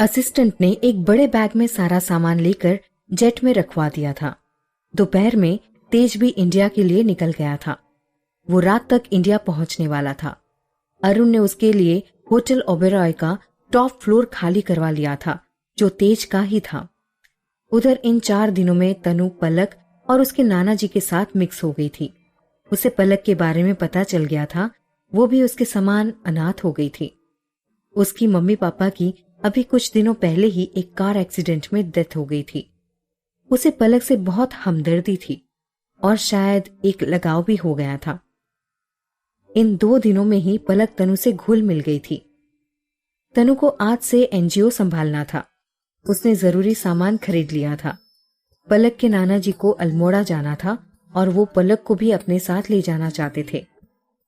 Assistant ने एक बड़े बैग में सारा सामान लेकर जेट में रखवा दिया था। दोपहर में तेज भी इंडिया के लिए निकल गया था। वो रात तक इंडिया पहुंचने वाला था। अरुण ने उसके लिए होटल ओबेरॉय का टॉप फ्लोर खाली करवा लिया था, जो तेज का ही था। उधर इन 4 दिनों में तनु पलक और उसके नाना जी के साथ मिक्स हो गई थी। उसे पलक के बारे में पता चल गया था। वो भी उसके समान अनाथ हो गई थी। उसकी मम्मी पापा की अभी कुछ दिनों पहले ही एक कार एक्सीडेंट में डेथ हो गई थी। उसे पलक से बहुत हमदर्दी थी और शायद एक लगाव भी हो गया था। इन 2 दिनों में ही पलक तनु से घुल मिल गई थी। तनु को आज से एनजीओ संभालना था। उसने जरूरी सामान खरीद लिया था। पलक के नाना जी को अल्मोड़ा जाना था और वो पलक को भी अपने साथ ले जाना चाहते थे,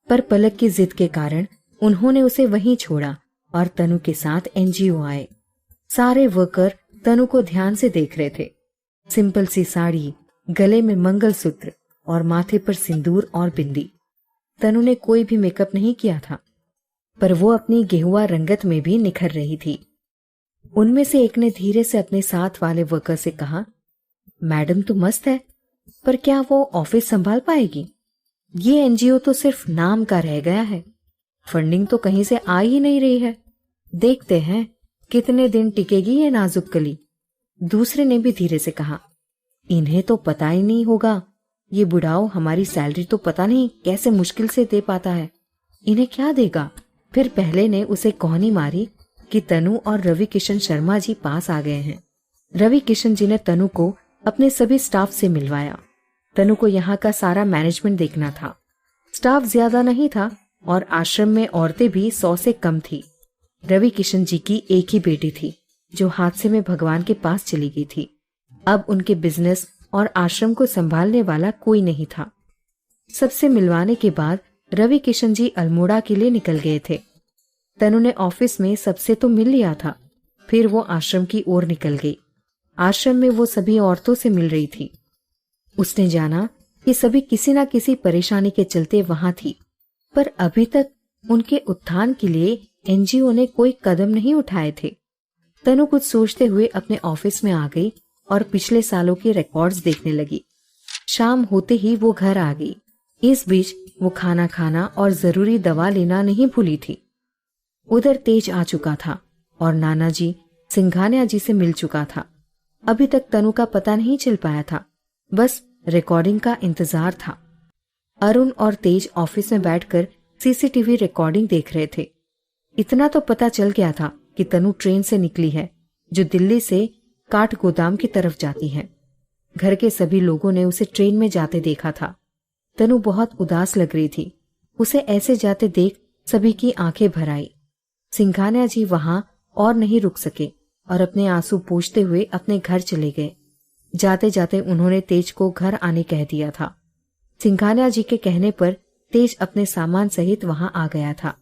पर पलक की जिद के कारण उन्होंने उसे वहीं छोड़ा और तनु के साथ एनजीओ आए। सारे वर्कर तनु को ध्यान से देख रहे थे। सिंपल सी साड़ी, गले में मंगलसूत्र और माथे पर सिंदूर और बिंदी। तनु ने कोई भी मेकअप नहीं किया था, पर वो अपनी गेहुआ रंगत में भी निखर रही थी। उनमें से एक ने धीरे से अपने साथ वाले वर्कर से कहा, मैडम तो मस्त है, पर क्या वो ऑफिस संभाल पाएगी? ये एनजीओ तो सिर्फ नाम का रह गया है। फंडिंग तो कहीं से आ ही नहीं रही है। देखते हैं कितने दिन टिकेगी ये नाजुक कली। दूसरे ने भी धीरे से कहा, इन्हें तो पता ही नहीं होगा। ये बुढ़ाओ हमारी सैलरी तो पता नहीं कैसे मुश्किल से दे पाता है। इन्हें क्या देगा? फिर पहले ने उसे कौनी मारी कि तनु और रवि किशन शर्मा जी पास आ गए हैं। रवि किशन जी ने तनु को अपने सभी स्टाफ से मिलवाया। तनु को यहाँ का सारा मैनेजमेंट देखना था। स्टाफ ज्यादा नहीं था और आश्रम में औरतें भी 100 से कम थी। रवि किशन जी की एक ही बेटी थी जो हादसे में भगवान के पास चली गई थी। अब उनके बिजनेस और आश्रम को संभालने वाला कोई नहीं था। सबसे मिलवाने के बाद रवि किशन जी अल्मोड़ा के लिए निकल गए थे। तनु ने ऑफिस में सबसे तो मिल लिया था, फिर वो आश्रम की ओर निकल गई। आश्रम में वो सभी औरतों से मिल रही थी। उसने जाना कि सभी किसी न किसी परेशानी के चलते वहां थी, पर अभी तक उनके उत्थान के लिए एनजीओ ने कोई कदम नहीं उठाए थे। तनु कुछ सोचते हुए अपने ऑफिस में आ गई और पिछले सालों के रिकॉर्ड्स देखने लगी। शाम होते ही वो घर आ गई। इस बीच वो खाना खाना और जरूरी दवा लेना नहीं भूली थी। उधर तेज आ चुका था और नाना जी सिंघानिया जी से मिल चुका था। अभी तक तनु का पता नहीं चल पाया था, बस रिकॉर्डिंग का इंतजार था। अरुण और तेज ऑफिस में बैठकर सीसीटीवी रिकॉर्डिंग देख रहे थे। इतना तो पता चल गया था कि तनु ट्रेन से निकली है, जो दिल्ली से काठगोदाम की तरफ जाती है। घर के सभी लोगों ने उसे ट्रेन में जाते देखा था। तनु बहुत उदास लग रही थी। उसे ऐसे जाते देख सभी की आंखें भर आई। सिंघानिया जी वहां और नहीं रुक सके और अपने आंसू पोंछते हुए अपने घर चले गए। जाते जाते उन्होंने तेज को घर आने कह दिया था। सिंघानिया जी के कहने पर तेज अपने सामान सहित वहां आ गया था।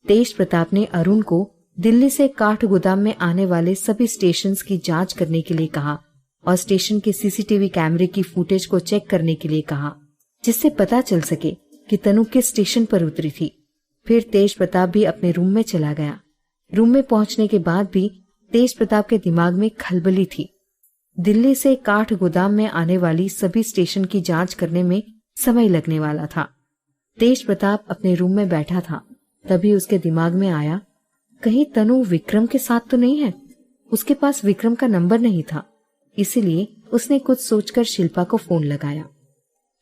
तेज प्रताप ने अरुण को दिल्ली से काठगोदाम में आने वाले सभी स्टेशंस की जांच करने के लिए कहा और स्टेशन के सीसीटीवी कैमरे की फुटेज को चेक करने के लिए कहा, जिससे पता चल सके कि तनु किस स्टेशन पर उतरी थी। फिर तेज प्रताप भी अपने रूम में चला गया। रूम में पहुंचने के बाद भी तेज प्रताप के दिमाग में खलबली थी। दिल्ली से काठगोदाम में आने वाली सभी स्टेशन की जांच करने में समय लगने वाला था। तेज प्रताप अपने रूम में बैठा था, तभी उसके दिमाग में आया, कहीं तनु विक्रम के साथ तो नहीं है। उसके पास विक्रम का नंबर नहीं था, इसीलिए उसने कुछ सोचकर शिल्पा को फोन लगाया।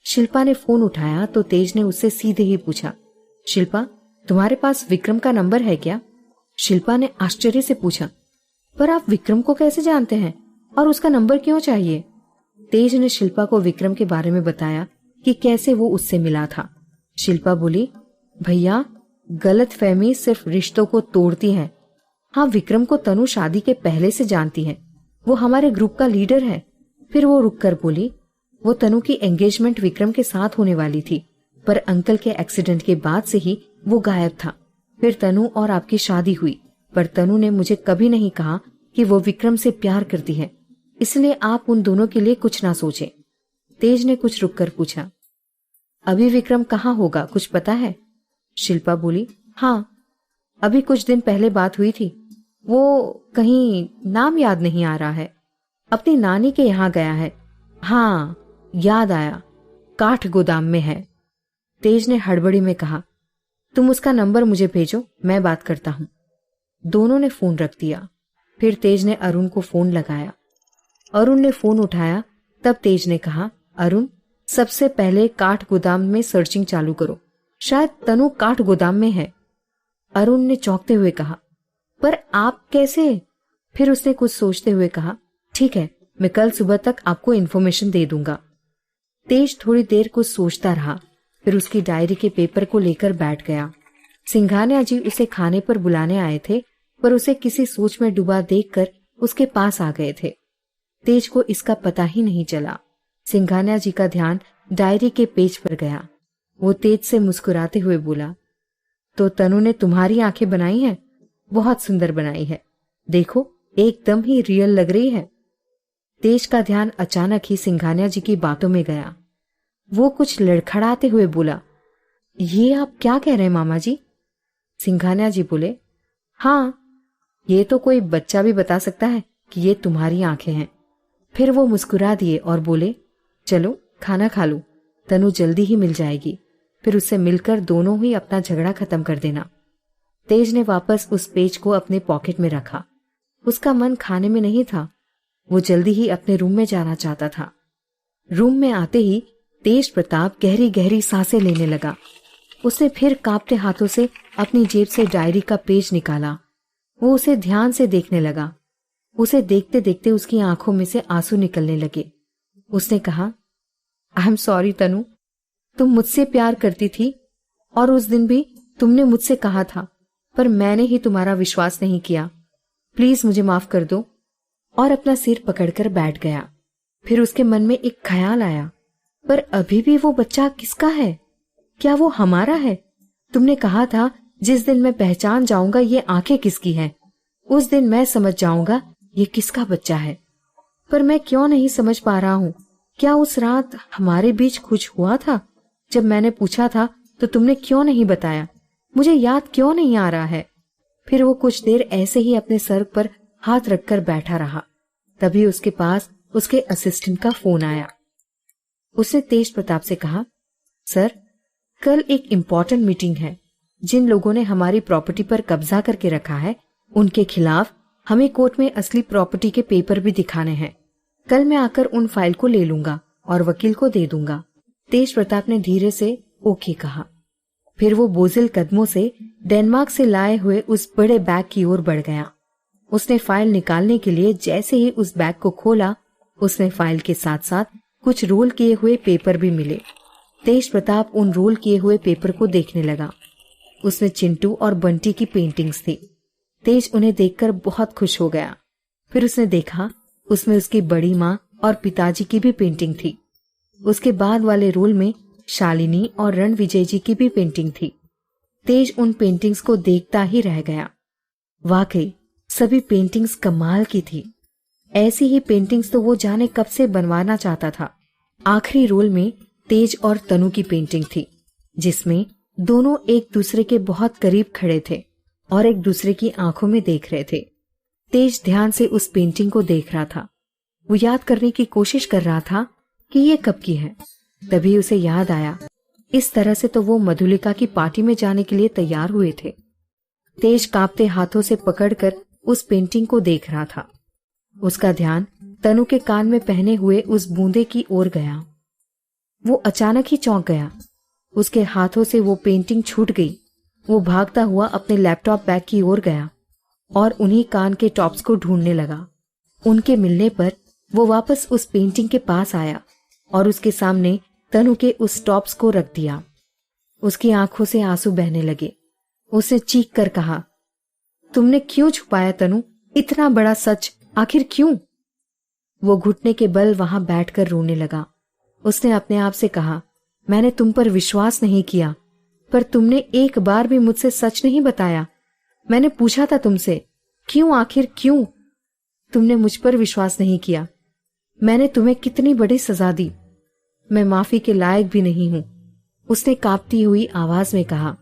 शिल्पा ने फोन उठाया तो तेज ने उससे सीधे ही पूछा, शिल्पा, तुम्हारे पास विक्रम का नंबर है क्या? शिल्पा ने आश्चर्य से पूछा, पर आप विक्रम को कैसे जानते हैं और उसका नंबर क्यों चाहिए? तेज ने शिल्पा को विक्रम के बारे में बताया कि कैसे वो उससे मिला था। शिल्पा बोली, भैया, गलतफहमी सिर्फ रिश्तों को तोड़ती है। हाँ, विक्रम को तनु शादी के पहले से जानती है। वो हमारे ग्रुप का लीडर है। फिर वो रुककर बोली, वो तनु की एंगेजमेंट विक्रम के साथ होने वाली थी, पर अंकल के एक्सीडेंट के बाद से ही वो गायब था। फिर तनु और आपकी शादी हुई, पर तनु ने मुझे कभी नहीं कहा कि वो विक्रम से प्यार करती है, इसलिए आप उन दोनों के लिए कुछ ना सोचें। तेज ने कुछ रुककर पूछा, अभी विक्रम कहाँ होगा, कुछ पता है? शिल्पा बोली, हाँ, अभी कुछ दिन पहले बात हुई थी। वो कहीं नाम याद नहीं आ रहा है। अपनी नानी के यहाँ गया है। हाँ, याद आया, काठ गोदाम में है। तेज ने हड़बड़ी में कहा, तुम उसका नंबर मुझे भेजो, मैं बात करता हूं। दोनों ने फोन रख दिया। फिर तेज ने अरुण को फोन लगाया। अरुण ने फोन उठाया। तब तेज ने कहा, अरुण, सबसे पहले काठ गोदाम में सर्चिंग चालू करो, शायद तनु काठ गोदाम में है। अरुण ने चौंकते हुए कहा, पर आप कैसे? फिर उसने कुछ सोचते हुए कहा, ठीक है, मैं कल सुबह तक आपको इन्फॉर्मेशन दे दूंगा। तेज थोड़ी देर कुछ सोचता रहा, फिर उसकी डायरी के पेपर को लेकर बैठ गया। सिंघानिया जी उसे खाने पर बुलाने आए थे, पर उसे किसी सोच में डूबा देखकर उसके पास आ गए थे। तेज को इसका पता ही नहीं चला। सिंघानिया जी का ध्यान डायरी के पेज पर गया। वो तेज से मुस्कुराते हुए बोला, तो तनु ने तुम्हारी आंखें बनाई हैं? बहुत सुंदर बनाई है, देखो एकदम ही रियल लग रही है। तेज का ध्यान अचानक ही सिंघानिया जी की बातों में गया। वो कुछ लड़खड़ाते हुए बोला, ये आप क्या कह रहे हैं मामा जी? सिंघानिया जी बोले, हाँ, ये तो कोई बच्चा भी बता सकता है कि ये तुम्हारी आंखें हैं। फिर वो मुस्कुरा दिए और बोले, चलो खाना खा लो, तनु जल्दी ही मिल जाएगी, फिर उससे मिलकर दोनों ही अपना झगड़ा खत्म कर देना। तेज ने वापस उस पेज को अपने पॉकेट में रखा। उसका मन खाने में नहीं था। वो जल्दी ही अपने रूम में जाना चाहता था। रूम में आते ही तेज प्रताप गहरी गहरी सांसें लेने लगा। उसने फिर कांपते हाथों से अपनी जेब से डायरी का पेज निकाला। वो उसे ध्यान से देखने लगा। उसे देखते देखते उसकी आंखों में से आंसू निकलने लगे। उसने कहा, आई एम सॉरी तनु, तुम मुझसे प्यार करती थी और उस दिन भी तुमने मुझसे कहा था, पर मैंने ही तुम्हारा विश्वास नहीं किया। प्लीज मुझे माफ कर दो। और अपना सिर पकड़कर बैठ गया। फिर उसके मन में एक ख्याल आया, पर अभी भी वो बच्चा किसका है? क्या वो हमारा है? तुमने कहा था जिस दिन मैं पहचान जाऊंगा ये आंखें किसकी हैं, उस दिन मैं समझ जाऊंगा ये किसका बच्चा है। पर मैं क्यों नहीं समझ पा रहा हूँ? क्या उस रात हमारे बीच कुछ हुआ था? जब मैंने पूछा था तो तुमने क्यों नहीं बताया? मुझे याद क्यों नहीं आ रहा है? फिर वो कुछ देर ऐसे ही अपने सर पर हाथ रखकर बैठा रहा। तभी उसके पास उसके असिस्टेंट का फोन आया। उसने तेज प्रताप से कहा, सर, कल एक इम्पोर्टेंट मीटिंग है। जिन लोगों ने हमारी प्रॉपर्टी पर कब्जा करके रखा है उनके खिलाफ हमें कोर्ट में असली प्रॉपर्टी के पेपर भी दिखाने हैं। कल मैं आकर उन फाइल को ले लूंगा और वकील को दे दूंगा। तेज प्रताप ने धीरे से ओके कहा। फिर वो बोझिल कदमों से डेनमार्क से लाए हुए उस बड़े बैग की ओर बढ़ गया। उसने फाइल निकालने के लिए जैसे ही उस बैग को खोला, उसमें फाइल के साथ साथ कुछ रोल किए हुए पेपर भी मिले। तेज प्रताप उन रोल किए हुए पेपर को देखने लगा। उसमें चिंटू और बंटी की पेंटिंग्स थी। तेज उन्हें देखकर बहुत खुश हो गया। फिर उसने देखा उसमें उसकी बड़ी माँ और पिताजी की भी पेंटिंग थी। उसके बाद वाले रोल में शालिनी और रणविजय जी की भी पेंटिंग थी। तेज उन पेंटिंग्स को देखता ही रह गया। वाकई सभी पेंटिंग्स कमाल की थी। ऐसी ही पेंटिंग्स तो वो जाने कब से बनवाना चाहता था। आखिरी रोल में तेज और तनु की पेंटिंग थी, जिसमें दोनों एक दूसरे के बहुत करीब खड़े थे और एक दूसरे की आंखों में देख रहे थे। तेज ध्यान से उस पेंटिंग को देख रहा था। वो याद करने की कोशिश कर रहा था कि ये कब की है। तभी उसे याद आया, इस तरह से तो वो मधुलिका की पार्टी में जाने के लिए तैयार हुए थे। तेज कांपते हाथों से पकड़कर उस पेंटिंग को देख रहा था। उसका ध्यान तनु के कान में पहने हुए उस बूंदे की ओर गया। वो अचानक ही चौंक गया। उसके हाथों से वो पेंटिंग छूट गई। वो भागता हुआ अपने लैपटॉप बैग की ओर गया और उन्हीं कान के टॉप्स को ढूंढने लगा। उनके मिलने पर वो वापस उस पेंटिंग के पास आया और उसके सामने तनु के उस टॉप्स को रख दिया। उसकी आंखों से आंसू बहने लगे। उसने चीख कर कहा, तुमने क्यों छुपाया तनु? इतना बड़ा सच आखिर क्यों? वो घुटने के बल वहां बैठकर रोने लगा। उसने अपने आप से कहा, मैंने तुम पर विश्वास नहीं किया, पर तुमने एक बार भी मुझसे सच नहीं बताया। मैंने पूछा था तुमसे, क्यों, आखिर क्यों? तुमने मुझ पर विश्वास नहीं किया। मैंने तुम्हें कितनी बड़ी सजा दी। मैं माफी के लायक भी नहीं हूं। उसने कांपती हुई आवाज में कहा,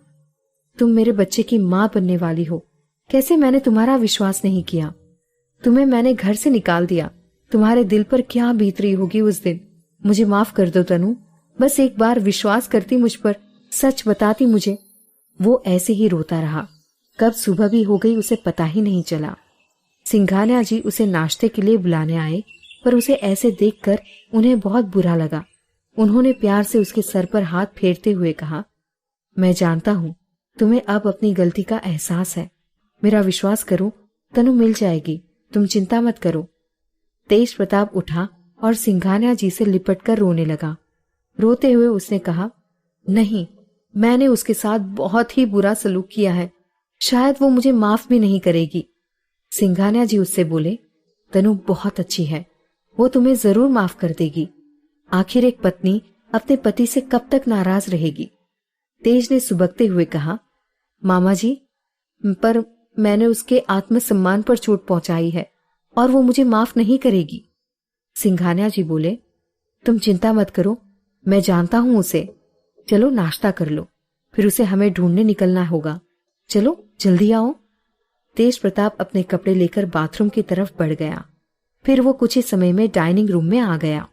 तुम मेरे बच्चे की मां बनने वाली हो, कैसे मैंने तुम्हारा विश्वास नहीं किया। तुम्हें मैंने घर से निकाल दिया। तुम्हारे दिल पर क्या बीत रही होगी उस दिन। मुझे माफ कर दो तनु, बस एक बार विश्वास करती मुझ पर, सच बताती मुझे। वो ऐसे ही रोता रहा। कब सुबह भी हो गई उसे पता ही नहीं चला। सिंघानिया जी उसे नाश्ते के लिए बुलाने आए, पर उसे ऐसे देखकर उन्हें बहुत बुरा लगा। उन्होंने प्यार से उसके सर पर हाथ फेरते हुए कहा, मैं जानता हूं तुम्हें अब अपनी गलती का एहसास है। मेरा विश्वास करो, तनु मिल जाएगी, तुम चिंता मत करो। तेज प्रताप उठा और सिंघानिया जी से लिपटकर रोने लगा। रोते हुए उसने कहा, नहीं, मैंने उसके साथ बहुत ही बुरा सलूक किया है। शायद वो मुझे माफ भी नहीं करेगी। सिंघानिया जी उससे बोले, तनु बहुत अच्छी है, वो तुम्हें जरूर माफ कर देगी। आखिर एक पत्नी अपने पति से कब तक नाराज रहेगी। तेज ने सुबकते हुए कहा, मामा जी, पर मैंने उसके आत्मसम्मान पर चोट पहुंचाई है और वो मुझे माफ नहीं करेगी। सिंघानिया जी बोले, तुम चिंता मत करो, मैं जानता हूं उसे। चलो नाश्ता कर लो, फिर उसे हमें ढूंढने निकलना होगा। चलो जल्दी आओ। तेज प्रताप अपने कपड़े लेकर बाथरूम की तरफ बढ़ गया। फिर वो कुछ ही समय में डाइनिंग रूम में आ गया।